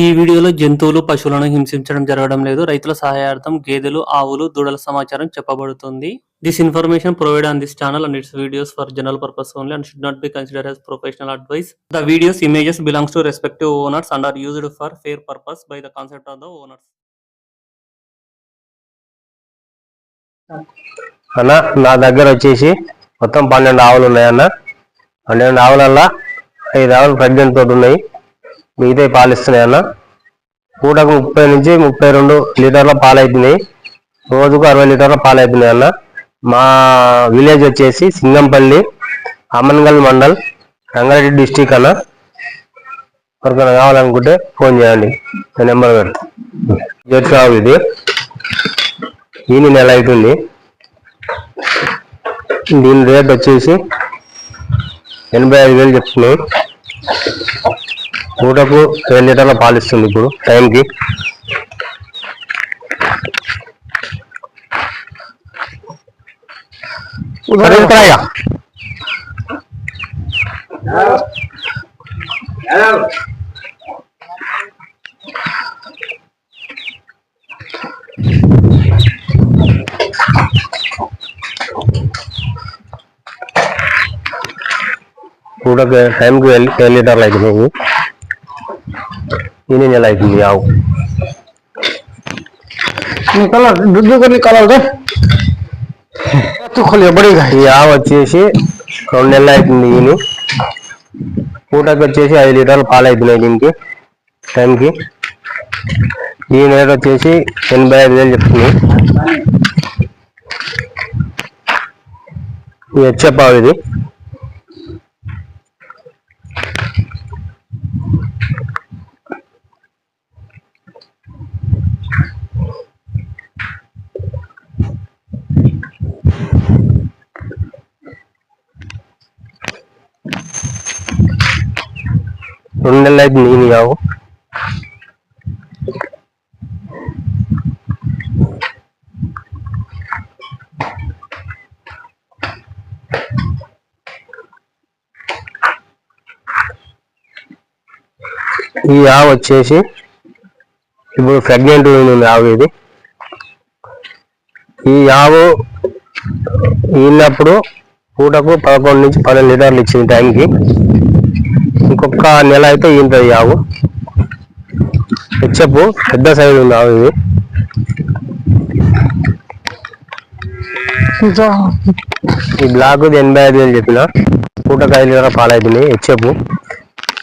ఈ వీడియోలో జంతువులు, పశువులను హింసించడం జరగడం లేదు. రైతుల సహాయార్థం గేదెలు, ఆవులు, దూడల సమాచారం చెప్పబడుతుంది. This information provided on this channel and its videos for general purpose only and should not be considered as professional advice. The videos images belongs to respective owners and are used for fair purpose by the concept of the owners. అన్న నా దగ్గర వచ్చేసి మొత్తం 12 ఆవులు ఉన్నాయన్న. 12 ఆవులల్లా 5 ఆవులు pregnant తోటి ఉన్నాయి, మిగతా పాలిస్తున్నాయన్న. పూటకు 30 నుంచి 32 లీటర్ల పాలు అవుతున్నాయి, రోజుకు 60 లీటర్ల పాలు అవుతున్నాయి అన్న. మా విలేజ్ వచ్చేసి సింగంపల్లి, అమన్గల్ మండల్, రంగారెడ్డి డిస్టిక్ అన్న. ఎవరికైనా కావాలనుకుంటే ఫోన్ చేయండి, నెంబర్ పెడతా. జెట్ ఆవు ఇది, ఈయన నెల అవుతుంది. దీని రేట్ వచ్చేసి 85,000 చెప్తున్నాయి. పూటకు 7 లీటర్ల పాలు ఇస్తుంది ఇప్పుడు టైంకి. పూటకు టైంకి 7 లీటర్లు అవుతున్నాయి. ఈయన నెల అవుతుంది ఆవు. ఈ ఆవు వచ్చేసి 2 నెలలు అవుతుంది. ఈయన పూటకి వచ్చేసి 5 లీటర్లు పాలు అవుతున్నాయి దీనికి టైంకి. ఈ రేట్ వచ్చేసి 85,000 చెప్తుంది. ఈ హెచ్ఎఫ్ ఆవు ఇది. రెండు నెలలు అయితే నేను ఆవు. ఈ ఆవు వచ్చేసి ఇప్పుడు ప్రెగ్నెంట్ ఉంది ఆవు ఇది. ఈ ఆవు ఈనప్పుడు పూటకు 11 నుంచి 12 లీటర్లు ఇచ్చింది టైంకి. ఇంకొక నెల అయితే ఈంటది ఆవు. హెచ్ఎఫ్ పెద్ద సైజు ఉంది ఆవు ఇది. ఈ బ్లాక్ 85,000 చెప్పిన, పూటకు 5 లీటర్ల పాలు అవుతుంది హెచ్ఎఫ్.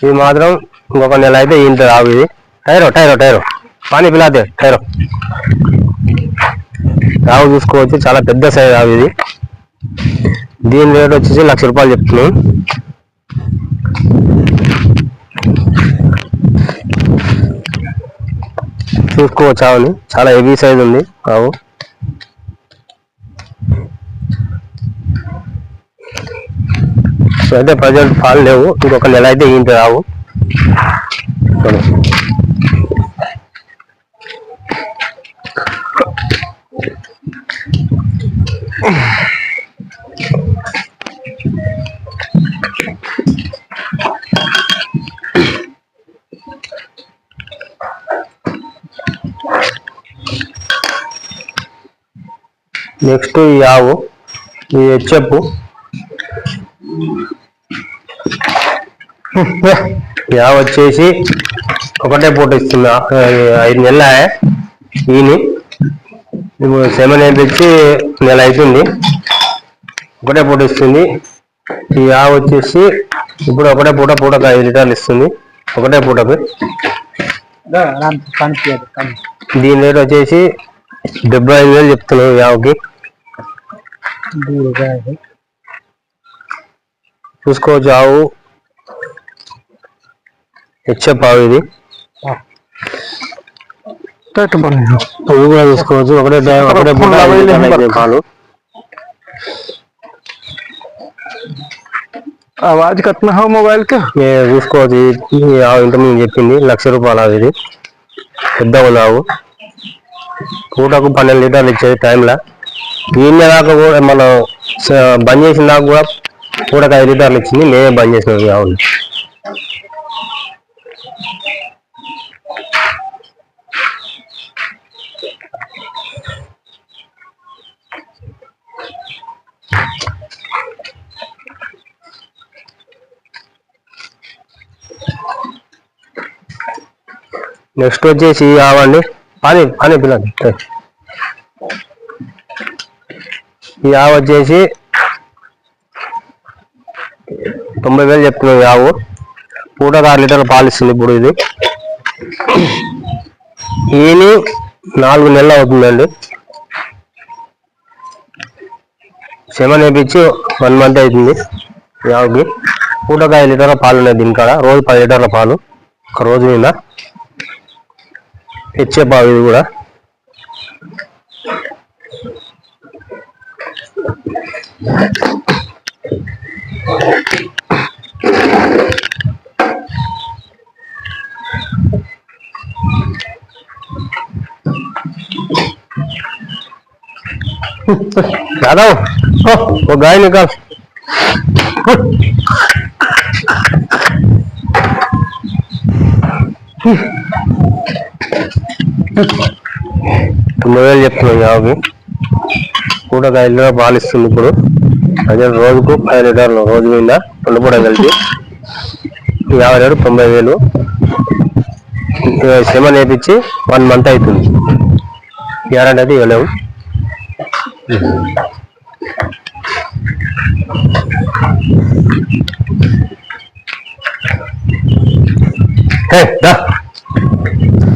ఇది మాత్రం ఇంకొక నెల అయితే ఈంటది ఆవు ఇది. టైరో టైరో టైరో పానీ పిలాతే టైరో. ఆవు చూసుకోవచ్చు, చాలా పెద్ద సైజు ఆవు ఇది. దీని రేట్ వచ్చేసి 1,00,000 రూపాయలు చెప్తున్నాం. చూసుకోవచ్చు ఆవుని, చాలా హెవీ సైజ్ ఉంది ఆవు. అయితే ప్రజెంట్ పాలు లేవు, ఇంకొక నెల అయితే ఈంటది ఆవు. నెక్స్ట్ ఈ ఆవు, ఈ హెచ్ఎఫ్. ఈ ఆవు వచ్చేసి ఒకటే పూట ఇస్తుంది, 5 నెలల ఈయన. ఇప్పుడు 7 తెచ్చి నెల అవుతుంది, ఒకటే పూట ఇస్తుంది. ఈ ఆవు వచ్చేసి ఇప్పుడు ఒకటే పూటకు 5 లీటర్లు ఇస్తుంది ఒకటే పూటకు. దీని రేట్ వచ్చేసి 75,000 చెప్తున్నాం ఈ ఆవుకి. చూసుకోవచ్చు ఆవు హెచ్ఎఫ్ ఆవు ఇది. ఇవి కూడా చూసుకోవచ్చు, ఒకటే పాలు. आवाज कितना है मोबाइल का? చూసుకోవచ్చు. ఆవు ఇంతకుముందు చెప్పింది 1,00,000 రూపాయలు ఆవు ఇది. పెద్ద ఆవు, పూటకు 12 లీటర్లు ఇచ్చేది టైంలో. ఈయన దాకా కూడా మనం బంద్ చేసిన దాకా కూడా పూటకు 5 లీటర్లు ఇచ్చింది, మేమే బంద్ చేసినాం ఈ ఆవుని. నెక్స్ట్ వచ్చేసి ఆవండి పానీ పానీ పిల్లలు ఈ ఆవు వచ్చేసి 90,000 చెప్తున్నాం. ఈ ఆవు పూటకు 6 లీటర్ల పాలు ఇస్తుంది. ఇప్పుడు ఇది ఈని 4 నెలలు అవుతుందండి. సెమన్ వేపించి 1 మంత్ అవుతుంది. ఈ ఆవుకి పూటకు 5 లీటర్ల పాలు ఉన్నాయి. దీనికాడ రోజు 10 లీటర్ల పాలు ఒక రోజు మీద తెచ్చే పావు ఇది కూడా. यादव वो गाय निकाल మొబైల్ చెప్తున్నాం. యాభై కూడా 5 లీటర్ల పాలు ఇస్తుంది. ఇప్పుడు అదే రోజుకు 5 లీటర్లు రోజు మీద 2 పూట కలిపి 90,000 సెమన్ వేపించి 1 మంత్ అవుతుంది. గ్యారెంటీ అయితే ఇవ్వలేము.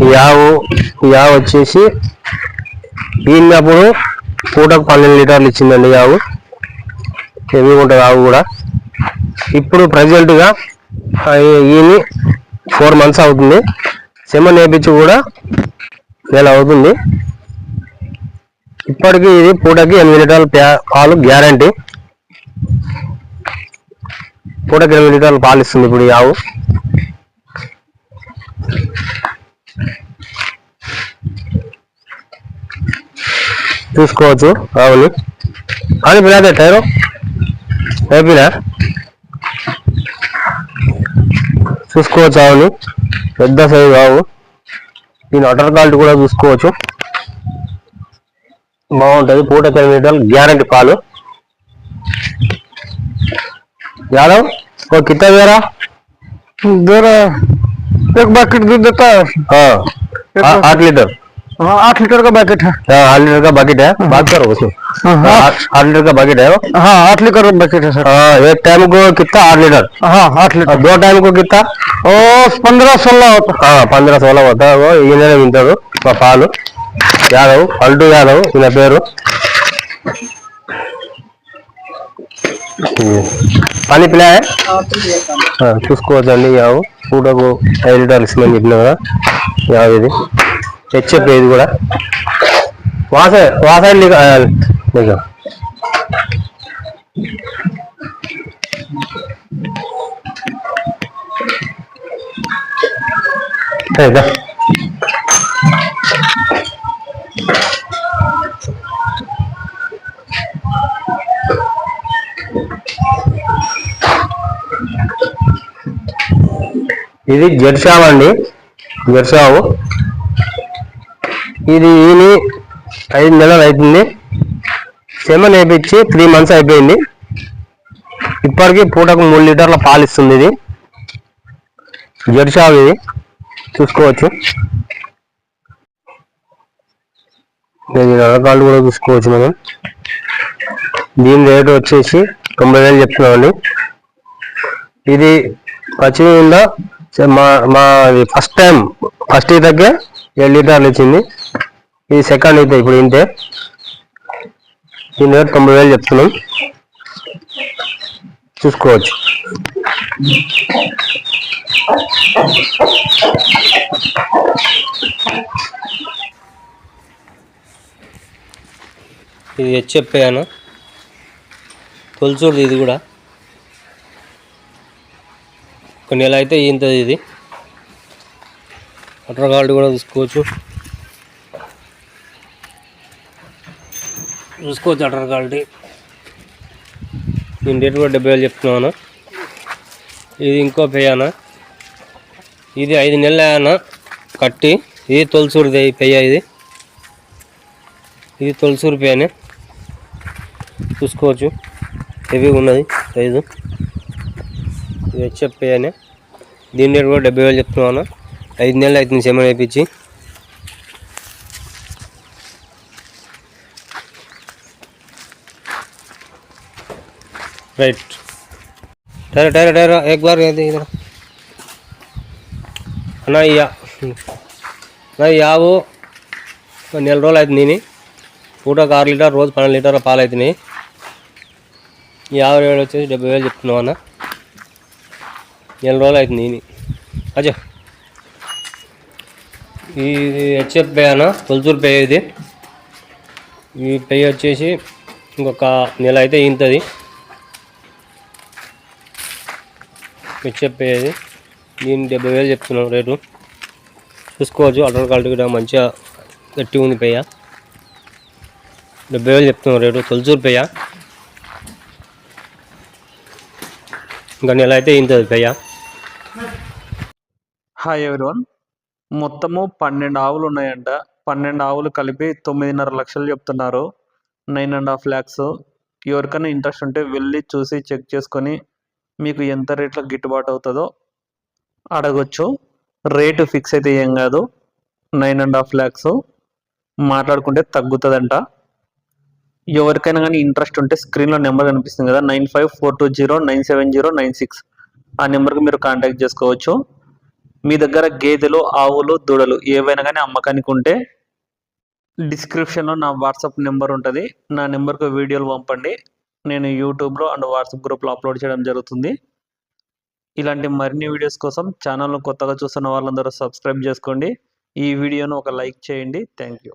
ఈ ఆవు వచ్చేసి ఈనప్పుడు పూటకు 12 లీటర్లు ఇచ్చిందండి. ఈ ఆవు హెవీ ఉంటుంది. ఆవు కూడా ఇప్పుడు ప్రజెంట్గా ఈయన 4 మంత్స్ అవుతుంది. సెమన్ వేపించి కూడా నెల అవుతుంది. ఇప్పటికీ ఇది పూటకి 8 లీటర్ల పాలు గ్యారంటీ. పూటకి 8 లీటర్ల పాలు ఇస్తుంది ఇప్పుడు ఈ ఆవు. చూసుకోవచ్చు ఆవుని. అని పిల్లదే టైరు అయిపోయినా చూసుకోవచ్చు ఆవుని. పెద్ద సైజు ఆవు. దీని అటర్ క్వాలిటీ కూడా చూసుకోవచ్చు. బాగుంటుంది. పూటకి 8 లీటర్లు గ్యారంటీ పాలు. यादव वो कितना दे रहा? दे रहा 1 बकेट दूध देता है। हाँ 8 लीटर। हाँ 8 लीटर का बकेट है। हाँ 8 लीटर का बकेट है। बात करो उसमें। 8 लीटर का बकेट है वो। हाँ 8 लीटर का बकेट है सर। हाँ एक टाइम को कितना 8 लीटर? हाँ 8 लीटर। 2 टाइम को कितना? ओ 15-16 होता। हाँ 15-16 होता है वो. ఈయన వింటాడు మా పాలు. యాదవ్ పల్టు యాదవ్ ఈయన పేరు. పానీ పిలా చూసుకోవచ్చండి. యావు పూటకు 5 లీటర్లు ఇస్తుందని చెప్పిన కదా. యావు ఇది హెచ్ఎఫ్. ఇది కూడా వాసైడ్ ఇది జెర్సావ్ అండి. జెర్సావు ఇది ఈయన 5 నెలలు అవుతుంది. సెమన్ వేపించి 3 మంత్స్ అయిపోయింది. ఇప్పటికీ పూటకు 3 లీటర్ల పాలు ఇస్తుంది. ఇది జెర్సావ్. ఇది చూసుకోవచ్చు. దీని రకాలు కూడా చూసుకోవచ్చు మనం. దీని రేటు వచ్చేసి 90,000 చెప్తున్నామండి. ఇది పచ్చిమిందా మా ఫస్ట్ ఈతకే 7 లీటర్లు ఇచ్చింది. ఇది సెకండ్ ఈత ఇప్పుడు ఇంతే. దీని రేటు 90,000 చెప్తున్నాం. చూసుకోవచ్చు. ఇది హెచ్ఎఫ్ఏను తొలిచూరుది. ఇది కూడా కొన్ని నెల అయితే ఇంతది. ఇది అటర్ క్వాలిటీ కూడా చూసుకోవచ్చు. Utter quality. నేను రేటు కూడా 70,000 చెప్తున్నాను. ఇది ఇంకో పెయ్యాన. ఇది 5 నెలల కట్టి. ఇది తొలిచూరుది పెయ్య. ఇది తొలిచూరు పెయ్యనే చూసుకోవచ్చు. హెవీగా ఉన్నది సైజు. ఇది హెచ్ఎఫ్ పెయ్యనే. దీని రేటు కూడా 70,000 చెప్తున్నాను. 5 నెలలు అవుతుంది సెమన్ వేయించి. రైట్ టైర్ టైర్ టైర్ एक बार इधर అన్నా యావు నెల రోజులు అవుతుంది. నేను పూటకు 6 లీటర్ రోజు 12 లీటర్ల పాలు అవుతున్నాయి. 50 వేలు వచ్చేసి 70,000 చెప్తున్నావు అన్న. నెల రోజులు అవుతుంది. నేను అచ్చా ఇది హెచ్ఎఫ్ పే అన్న, తొలచూరు పే. ఇది ఈ పే వచ్చేసి ఇంకొక నెల అయితే ఇంతది హెచ్ఎఫ్ పే. ఇది దీన్ని 70,000 చెప్తున్నాం రేటు. చూసుకోవచ్చు అటర్ క్వాలిటీ కూడా మంచిగా గట్టి ఉంది. పెయ్య 70,000 చెప్తున్నాం రేటు. తొలచూరు పెయ్య ఇంకా నెల అయితే ఇంతది పెయ్య. హాయ్ ఎవ్రీవన్, మొత్తము 12 ఆవులు ఉన్నాయంట. 12 ఆవులు కలిపి 9.5 లక్షలు చెప్తున్నారు. 9.5 lakhs. ఎవరికైనా ఇంట్రెస్ట్ ఉంటే వెళ్ళి చూసి చెక్ చేసుకొని మీకు ఎంత రేట్లో గిట్టుబాటు అవుతుందో అడగొచ్చు. రేటు ఫిక్స్ అయితే ఏం కాదు. 9.5 lakhs మాట్లాడుకుంటే తగ్గుతుందంట. ఎవరికైనా కానీ ఇంట్రెస్ట్ ఉంటే స్క్రీన్లో నెంబర్ కనిపిస్తుంది కదా, 9542097096. ఆ నెంబర్కి మీరు కాంటాక్ట్ చేసుకోవచ్చు. మీ దగ్గర గేదెలు, ఆవులు, దూడలు ఏవైనా కానీ అమ్మకానికి ఉంటే డిస్క్రిప్షన్లో నా వాట్సాప్ నెంబర్ ఉంటుంది. నా నెంబర్కి వీడియోలు పంపండి. నేను యూట్యూబ్లో అండ్ వాట్సాప్ గ్రూప్లో అప్లోడ్ చేయడం జరుగుతుంది. ఇలాంటి మరిన్ని వీడియోస్ కోసం ఛానల్ను కొత్తగా చూస్తున్న వాళ్ళందరూ సబ్స్క్రైబ్ చేసుకోండి. ఈ వీడియోను ఒక లైక్ చేయండి. Thank you.